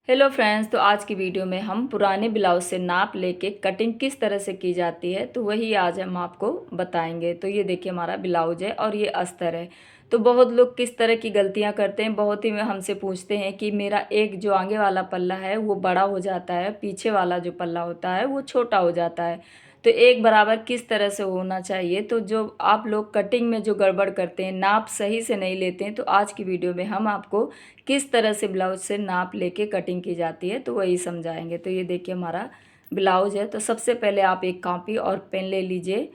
Hello friends, तो आज की वीडियो में हम पुराने ब्लाउज से नाप लेके कटिंग किस तरह से की जाती है तो वही आज हम आपको बताएंगे। तो ये देखिए हमारा ब्लाउज है और ये अस्तर है। तो बहुत लोग किस तरह की गलतियां करते हैं, बहुत ही हमसे पूछते हैं कि मेरा एक जो आगे वाला पल्ला है वो बड़ा हो जाता है, पीछे वाला जो पल्ला होता है वो छोटा हो जाता है। तो एक बराबर किस तरह से होना चाहिए। तो जो आप लोग कटिंग में जो गड़बड़ करते हैं, नाप सही से नहीं लेते हैं, तो आज की वीडियो में हम आपको किस तरह से ब्लाउज से नाप लेके कटिंग की जाती है तो वही समझाएंगे। तो ये देखिए हमारा ब्लाउज है। तो सबसे पहले आप एक कॉपी और पेन ले लीजिए।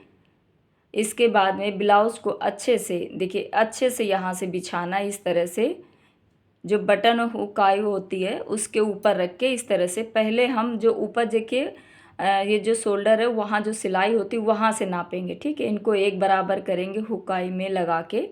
इसके बाद में ब्लाउज को अच्छे से देखिए, अच्छे से यहाँ से बिछाना, इस तरह से जो बटन हुकाई होती है उसके ऊपर रख के इस तरह से पहले हम जो ऊपर देखिए ये जो शोल्डर है वहाँ जो सिलाई होती है वहाँ से नापेंगे। ठीक है, इनको एक बराबर करेंगे हुकाई में लगा के।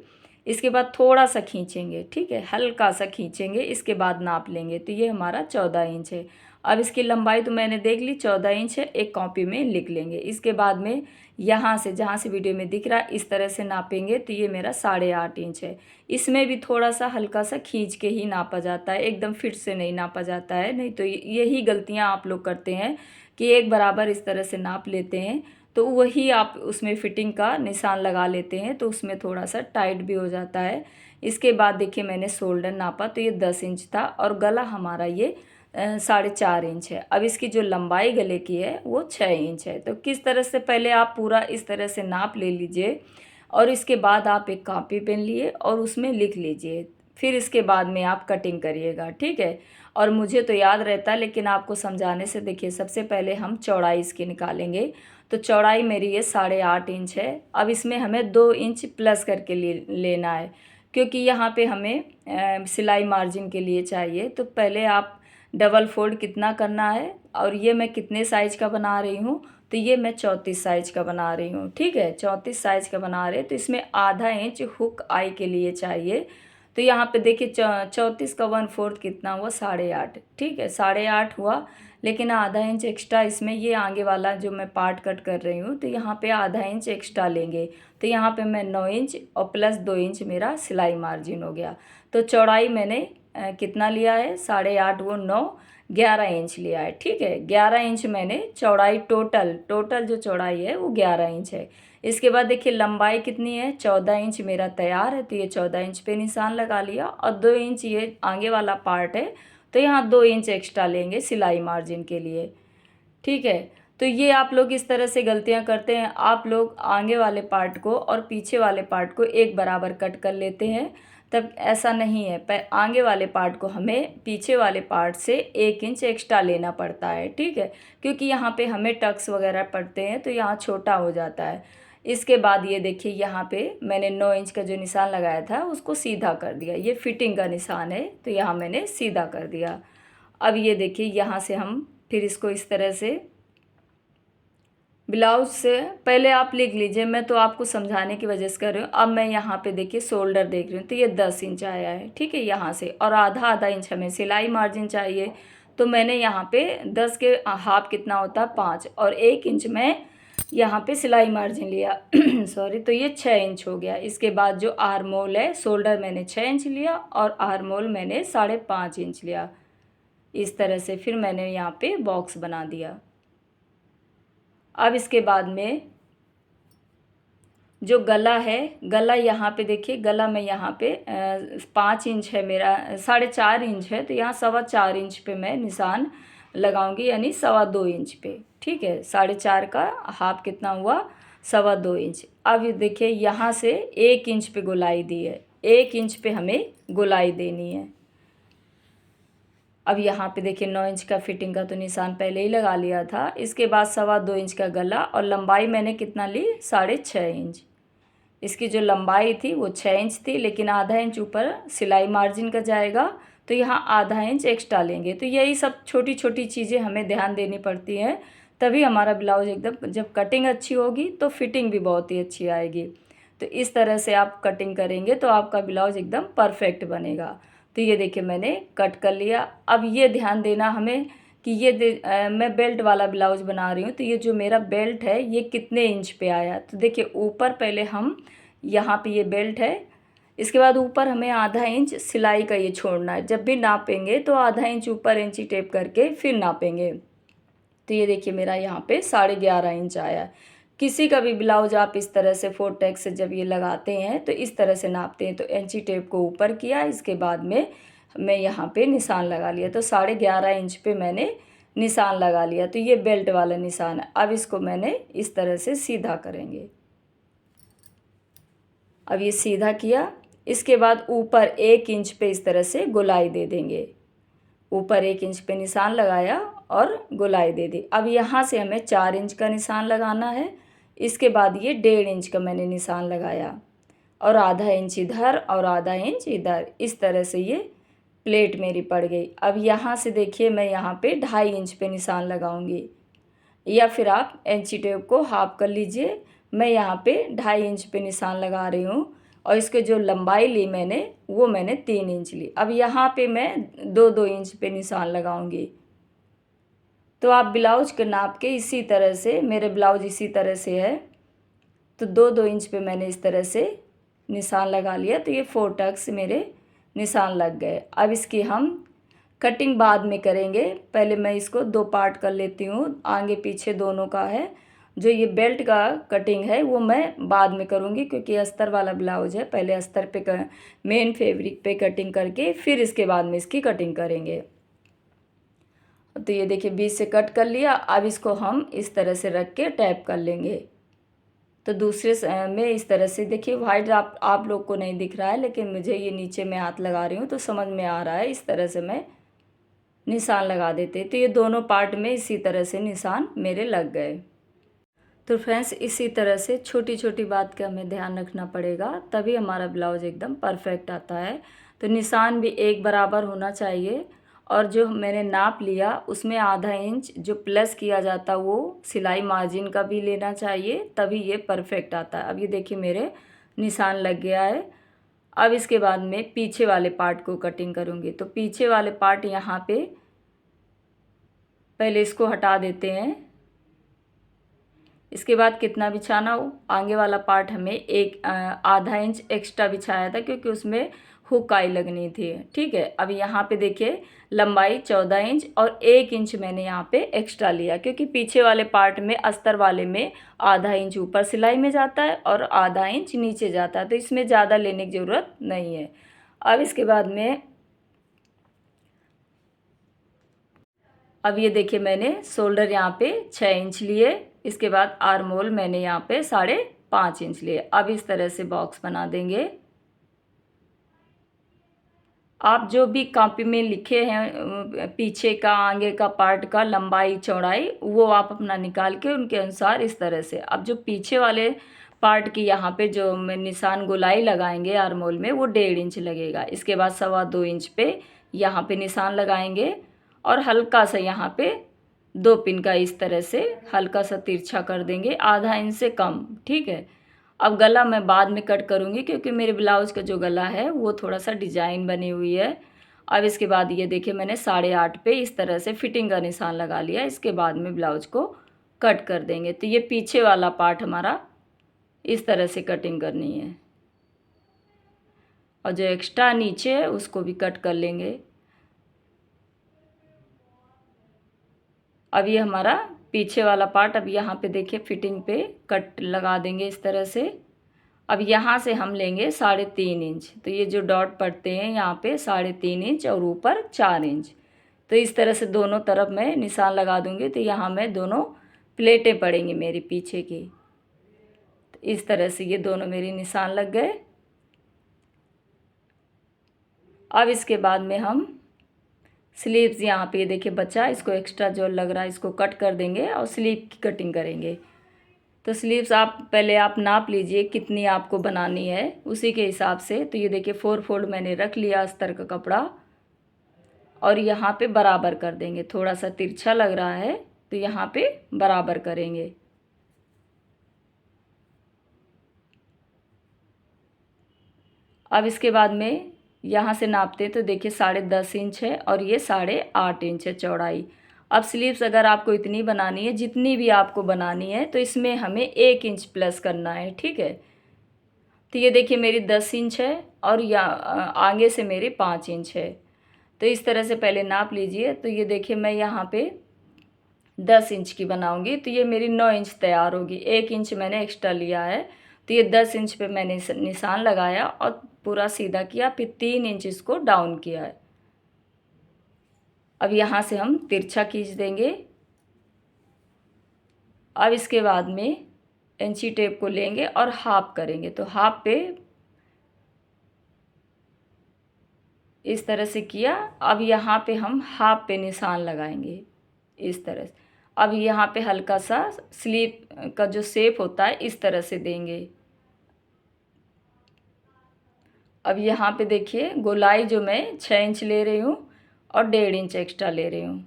इसके बाद थोड़ा सा खींचेंगे, ठीक है, हल्का सा खींचेंगे, इसके बाद नाप लेंगे। तो ये हमारा 14 इंच है। अब इसकी लंबाई तो मैंने देख ली 14 इंच है, एक कॉपी में लिख लेंगे। इसके बाद में यहाँ से जहाँ से वीडियो में दिख रहा है इस तरह से नापेंगे। तो ये मेरा 8.5 इंच है। इसमें भी थोड़ा सा हल्का सा खींच के ही नापा जाता है, एकदम फिट से नहीं नापा जाता है। नहीं तो यही गलतियाँ आप लोग करते हैं कि एक बराबर इस तरह से नाप लेते हैं तो वही आप उसमें फिटिंग का निशान लगा लेते हैं, तो उसमें थोड़ा सा टाइट भी हो जाता है। इसके बाद देखिए मैंने शोल्डर नापा तो ये 10 इंच था और गला हमारा ये 4.5 इंच है। अब इसकी जो लंबाई गले की है वो 6 इंच है। तो किस तरह से पहले आप पूरा इस तरह से नाप ले लीजिए और इसके बाद आप एक कॉपी पेन लिए और उसमें लिख लीजिए। फिर इसके बाद में आप कटिंग करिएगा, ठीक है। और मुझे तो याद रहता है लेकिन आपको समझाने से देखिए, सबसे पहले हम चौड़ाई इसकी निकालेंगे। तो चौड़ाई मेरी ये 8.5 इंच है। अब इसमें हमें 2 इंच प्लस करके लेना है, क्योंकि यहाँ पे हमें सिलाई मार्जिन के लिए चाहिए। तो पहले आप डबल फोल्ड कितना करना है, और ये मैं कितने साइज का बना रही हूँ, तो ये मैं 34 साइज का बना रही हूँ। ठीक है, 34 साइज का बना रहे, तो इसमें आधा इंच हुक आई के लिए चाहिए। तो यहाँ पे देखिए 34 का 1/4 कितना हुआ, 8.5। ठीक है, 8.5 हुआ, लेकिन आधा इंच एक्स्ट्रा इसमें ये आगे वाला जो मैं पार्ट कट कर रही हूँ तो यहाँ पे आधा इंच एक्स्ट्रा लेंगे। तो यहाँ पे मैं 9 इंच और प्लस 2 इंच मेरा सिलाई मार्जिन हो गया। तो चौड़ाई मैंने कितना लिया है, 8.5 वो 9, 11 इंच लिया है। ठीक है, 11 इंच मैंने चौड़ाई, टोटल जो चौड़ाई है वो 11 इंच है। इसके बाद देखिए लंबाई कितनी है, 14 इंच मेरा तैयार है। तो ये 14 इंच पे निशान लगा लिया और 2 इंच ये आगे वाला पार्ट है, तो यहाँ 2 इंच एक्स्ट्रा लेंगे सिलाई मार्जिन के लिए। ठीक है, तो ये आप लोग इस तरह से गलतियाँ करते हैं। आप लोग आगे वाले पार्ट को और पीछे वाले पार्ट को एक बराबर कट कर लेते हैं, तब ऐसा नहीं है। आगे वाले पार्ट को हमें पीछे वाले पार्ट से 1 इंच एक्स्ट्रा लेना पड़ता है। ठीक है, क्योंकि यहाँ पे हमें टक्स वगैरह पड़ते हैं तो यहाँ छोटा हो जाता है। इसके बाद ये देखिए यहाँ पे मैंने 9 इंच का जो निशान लगाया था उसको सीधा कर दिया। ये फिटिंग का निशान है तो यहाँ मैंने सीधा कर दिया। अब ये देखिए यहाँ से हम फिर इसको इस तरह से ब्लाउज से पहले आप लिख लीजिए, मैं तो आपको समझाने की वजह से कर रही हूँ। अब मैं यहाँ पे देखिए शोल्डर देख रही हूँ तो ये 10 इंच आया है। ठीक है, यहाँ से और आधा आधा इंच हमें सिलाई मार्जिन चाहिए। तो मैंने यहाँ पे 10 के हाफ कितना होता है, 5, और 1 इंच मैं यहाँ पे सिलाई मार्जिन लिया सॉरी, तो ये 6 इंच हो गया। इसके बाद जो आर्म होल है, शोल्डर मैंने 6 इंच लिया और आर्म होल मैंने 5.5 इंच लिया। इस तरह से फिर मैंने यहाँ पे बॉक्स बना दिया। अब इसके बाद में जो गला है, गला यहाँ पे देखिए, गला में यहाँ पे 5 इंच है मेरा, 4.5 इंच है, तो यहाँ 4.25 इंच पे मैं निशान लगाऊंगी, यानी 2.25 इंच पे। ठीक है, 4.5 का हाफ कितना हुआ, 2.25 इंच। अब ये देखिए यहाँ से 1 इंच पे गोलाई दी है, 1 इंच पे हमें गोलाई देनी है। अब यहाँ पे देखिए 9 इंच का फिटिंग का तो निशान पहले ही लगा लिया था। इसके बाद 2.25 इंच का गला और लंबाई मैंने कितना ली, 6.5 इंच। इसकी जो लंबाई थी वो 6 इंच थी, लेकिन आधा इंच ऊपर सिलाई मार्जिन का जाएगा तो यहाँ आधा इंच एक्स्ट्रा लेंगे। तो यही सब छोटी छोटी चीज़ें हमें ध्यान देनी पड़ती हैं, तभी हमारा ब्लाउज एकदम, जब कटिंग अच्छी होगी तो फिटिंग भी बहुत ही अच्छी आएगी। तो इस तरह से आप कटिंग करेंगे तो आपका ब्लाउज एकदम परफेक्ट बनेगा। तो ये देखिए मैंने कट कर लिया। अब ये ध्यान देना हमें कि मैं बेल्ट वाला ब्लाउज बना रही हूँ, तो ये जो मेरा बेल्ट है ये कितने इंच पे आया। तो देखिए ऊपर पहले हम, यहाँ पे ये बेल्ट है, इसके बाद ऊपर हमें आधा इंच सिलाई का ये छोड़ना है। जब भी नापेंगे तो आधा इंच ऊपर इंची टेप करके फिर नापेंगे। तो ये देखिए मेरा यहाँ पे 11.5 इंच आया। किसी का भी ब्लाउज आप इस तरह से फोर्टेक्स से जब ये लगाते हैं तो इस तरह से नापते हैं। तो इंची टेप को ऊपर किया, इसके बाद में मैं यहाँ पे निशान लगा लिया। तो 11.5 इंच पे मैंने निशान लगा लिया। तो ये बेल्ट वाला निशान है। अब इसको मैंने इस तरह से सीधा करेंगे। अब ये सीधा किया, इसके बाद ऊपर 1 इंच पे इस तरह से गोलाई दे देंगे। ऊपर 1 इंच पे निशान लगाया और गोलाई दे दी। अब यहाँ से हमें 4 इंच का निशान लगाना है। इसके बाद ये 1.5 इंच का मैंने निशान लगाया और आधा इंच इधर और आधा इंच इधर, इस तरह से ये प्लेट मेरी पड़ गई। अब यहाँ से देखिए मैं यहाँ पे 2.5 इंच पे निशान लगाऊंगी, या फिर आप इंची टेप को हाफ कर लीजिए। मैं यहाँ पे 2.5 इंच पे निशान लगा रही हूँ और इसके जो लंबाई ली मैंने वो मैंने 3 इंच ली। अब यहाँ पे मैं 2-2 इंच पे निशान लगाऊंगी। तो आप ब्लाउज के नाप के इसी तरह से, मेरे ब्लाउज इसी तरह से है तो 2-2 इंच पे मैंने इस तरह से निशान लगा लिया। तो ये 4 टक्स मेरे निशान लग गए। अब इसकी हम कटिंग बाद में करेंगे। पहले मैं इसको 2 पार्ट कर लेती हूँ, आगे पीछे दोनों का है। जो ये बेल्ट का कटिंग है वो मैं बाद में करूँगी, क्योंकि अस्तर वाला ब्लाउज है। पहले अस्तर पे मेन फैब्रिक पे कटिंग करके फिर इसके बाद में इसकी कटिंग करेंगे। तो ये देखिए बीच से कट कर लिया। अब इसको हम इस तरह से रख के टैप कर लेंगे। तो दूसरे में इस तरह से देखिए, वाइट आप लोग को नहीं दिख रहा है, लेकिन मुझे ये नीचे में हाथ लगा रही हूँ तो समझ में आ रहा है। इस तरह से मैं निशान लगा देते। तो ये दोनों पार्ट में इसी तरह से निशान मेरे लग गए। तो फ्रेंड्स इसी तरह से छोटी छोटी बात का हमें ध्यान रखना पड़ेगा, तभी हमारा ब्लाउज एकदम परफेक्ट आता है। तो निशान भी एक बराबर होना चाहिए और जो मैंने नाप लिया उसमें आधा इंच जो प्लस किया जाता वो सिलाई मार्जिन का भी लेना चाहिए, तभी ये परफेक्ट आता है। अब ये देखिए मेरे निशान लग गया है। अब इसके बाद में पीछे वाले पार्ट को कटिंग करूँगी। तो पीछे वाले पार्ट यहाँ पे पहले इसको हटा देते हैं। इसके बाद कितना बिछाना हो, आगे वाला पार्ट हमें आधा इंच एक्स्ट्रा बिछाया था क्योंकि उसमें हुकाई लगनी थी। ठीक है, अब यहाँ पे देखिए लंबाई 14 इंच और 1 इंच मैंने यहाँ पे एक्स्ट्रा लिया, क्योंकि पीछे वाले पार्ट में अस्तर वाले में आधा इंच ऊपर सिलाई में जाता है और आधा इंच नीचे जाता है, तो इसमें ज़्यादा लेने की ज़रूरत नहीं है। अब इसके बाद में अब ये देखिए मैंने शोल्डर यहाँ पे 6 इंच लिए। इसके बाद आर्म होल मैंने यहाँ पे 5.5 इंच लिए। अब इस तरह से बॉक्स बना देंगे। आप जो भी कॉपी में लिखे हैं पीछे का आगे का पार्ट का लंबाई चौड़ाई वो आप अपना निकाल के उनके अनुसार इस तरह से। अब जो पीछे वाले पार्ट की यहाँ पे जो मैं निशान गोलाई लगाएंगे आर्म होल में वो 1.5 इंच लगेगा। इसके बाद 2.25 इंच पे यहाँ पे निशान लगाएंगे और हल्का सा यहाँ पे 2 पिन का इस तरह से हल्का सा तिरछा कर देंगे, आधा इंच से कम। ठीक है, अब गला मैं बाद में कट करूँगी क्योंकि मेरे ब्लाउज़ का जो गला है वो थोड़ा सा डिजाइन बनी हुई है। अब इसके बाद ये देखिए मैंने 8.5 पे इस तरह से फिटिंग का निशान लगा लिया। इसके बाद में ब्लाउज को कट कर देंगे। तो ये पीछे वाला पार्ट हमारा इस तरह से कटिंग करनी है और जो एक्स्ट्रा नीचे है उसको भी कट कर लेंगे। अब ये हमारा पीछे वाला पार्ट, अब यहाँ पे देखिए फिटिंग पे कट लगा देंगे इस तरह से। अब यहाँ से हम लेंगे 3.5 इंच। तो ये जो डॉट पड़ते हैं यहाँ पे 3.5 इंच और ऊपर 4 इंच। तो इस तरह से दोनों तरफ मैं निशान लगा दूँगी। तो यहाँ मैं दोनों प्लेटें पड़ेंगी मेरी पीछे की। तो इस तरह से ये दोनों मेरी निशान लग गए। अब इसके बाद में हम स्लीव्स यहाँ पे देखिए बचा, इसको एक्स्ट्रा जो लग रहा है इसको कट कर देंगे और स्लीव की कटिंग करेंगे। तो स्लीव्स आप पहले आप नाप लीजिए कितनी आपको बनानी है उसी के हिसाब से। तो ये देखिए 4 फोल्ड मैंने रख लिया अस्तर का कपड़ा और यहाँ पे बराबर कर देंगे। थोड़ा सा तिरछा लग रहा है तो यहाँ पे बराबर करेंगे। अब इसके बाद में यहाँ से नापते तो देखिए 10.5 इंच है और ये 8.5 इंच है चौड़ाई। अब स्लीव्स अगर आपको इतनी बनानी है, जितनी भी आपको बनानी है, तो इसमें हमें 1 इंच प्लस करना है। ठीक है, तो ये देखिए मेरी 10 इंच है और आगे से मेरी 5 इंच है। तो इस तरह से पहले नाप लीजिए। तो ये देखिए मैं यहाँ पे 10 इंच की बनाऊंगी, तो ये मेरी 9 इंच तैयार होगी। 1 इंच मैंने एक्स्ट्रा लिया है, तो ये 10 इंच पे मैंने निशान लगाया और पूरा सीधा किया, फिर 3 इंच इसको डाउन किया है। अब यहाँ से हम तिरछा खींच देंगे। अब इसके बाद में इंची टेप को लेंगे और हाफ करेंगे। तो हाफ पे इस तरह से किया। अब यहाँ पे हम हाफ पे निशान लगाएंगे इस तरह से। अब यहाँ पे हल्का सा स्लीप का जो शेप होता है इस तरह से देंगे। अब यहाँ पे देखिए गोलाई जो मैं 6 इंच ले रही हूँ और 1.5 इंच एक्स्ट्रा ले रही हूँ।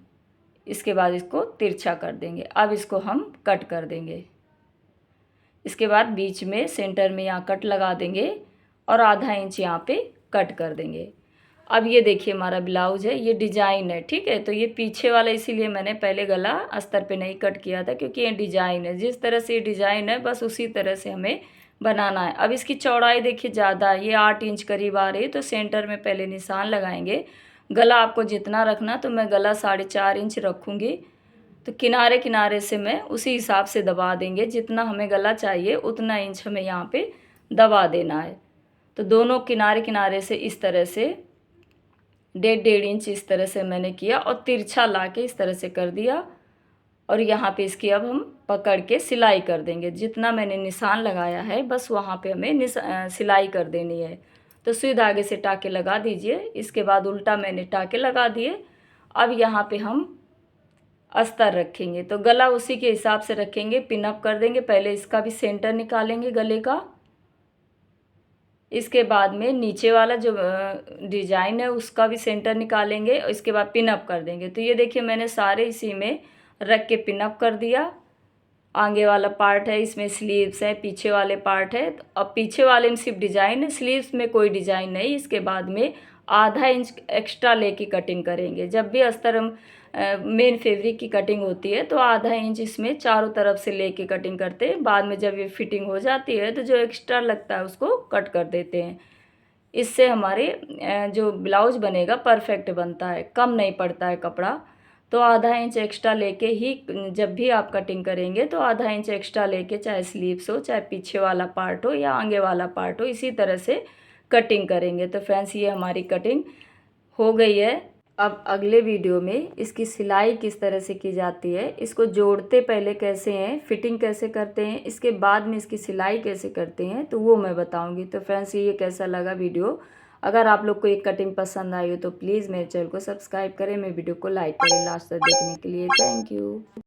इसके बाद इसको तिरछा कर देंगे। अब इसको हम कट कर देंगे। इसके बाद बीच में सेंटर में यहाँ कट लगा देंगे और आधा इंच यहाँ पे कट कर देंगे। अब ये देखिए हमारा ब्लाउज है, ये डिजाइन है, ठीक है। तो ये पीछे वाला इसीलिए मैंने पहले गला अस्तर पे नहीं कट किया था, क्योंकि ये डिजाइन है। जिस तरह से ये डिजाइन है बस उसी तरह से हमें बनाना है। अब इसकी चौड़ाई देखिए ज़्यादा है, ये 8 इंच करीब आ रही है। तो सेंटर में पहले निशान लगाएंगे। गला आपको जितना रखना, तो मैं गला 4.5 इंच रखूँगी। तो किनारे किनारे से मैं उसी हिसाब से दबा देंगे, जितना हमें गला चाहिए उतना इंच हमें यहाँ पे दबा देना है। तो दोनों किनारे किनारे से इस तरह से 1.5 इंच इस तरह से मैंने किया और तिरछा ला के इस तरह से कर दिया। और यहाँ पे इसकी अब हम पकड़ के सिलाई कर देंगे। जितना मैंने निशान लगाया है बस वहाँ पे हमें सिलाई कर देनी है। तो सुई धागे से टाके लगा दीजिए। इसके बाद उल्टा मैंने टाके लगा दिए। अब यहाँ पे हम अस्तर रखेंगे, तो गला उसी के हिसाब से रखेंगे, पिनअप कर देंगे। पहले इसका भी सेंटर निकालेंगे गले का। इसके बाद में नीचे वाला जो डिजाइन है उसका भी सेंटर निकालेंगे और इसके बाद पिनअप कर देंगे। तो ये देखिए मैंने सारे इसी में रख के पिनअप कर दिया। आगे वाला पार्ट है, इसमें स्लीव्स है, पीछे वाले पार्ट है। तो अब पीछे वाले में सिर्फ डिजाइन है, स्लीव्स में कोई डिजाइन नहीं। इसके बाद में आधा इंच एक्स्ट्रा लेके कटिंग करेंगे। जब भी अस्तर हम मेन फैब्रिक की कटिंग होती है तो आधा इंच इसमें चारों तरफ से लेके कटिंग करते हैं। बाद में जब ये फिटिंग हो जाती है तो जो एक्स्ट्रा लगता है उसको कट कर देते हैं। इससे हमारे जो ब्लाउज बनेगा परफेक्ट बनता है, कम नहीं पड़ता है कपड़ा। तो आधा इंच एक्स्ट्रा लेके ही जब भी आप कटिंग करेंगे तो आधा इंच एक्स्ट्रा लेके, चाहे स्लीव्स हो, चाहे पीछे वाला पार्ट हो या आगे वाला पार्ट हो, इसी तरह से कटिंग करेंगे। तो फ्रेंड्स ये हमारी कटिंग हो गई है। अब अगले वीडियो में इसकी सिलाई किस तरह से की जाती है, इसको जोड़ते पहले कैसे हैं, फिटिंग कैसे करते हैं, इसके बाद में इसकी सिलाई कैसे करते हैं, तो वो मैं बताऊंगी। तो फ्रेंड्स ये कैसा लगा वीडियो, अगर आप लोग को एक कटिंग पसंद आई हो तो प्लीज़ मेरे चैनल को सब्सक्राइब करें, मेरे वीडियो को लाइक करें। लास्ट तक देखने के लिए थैंक यू।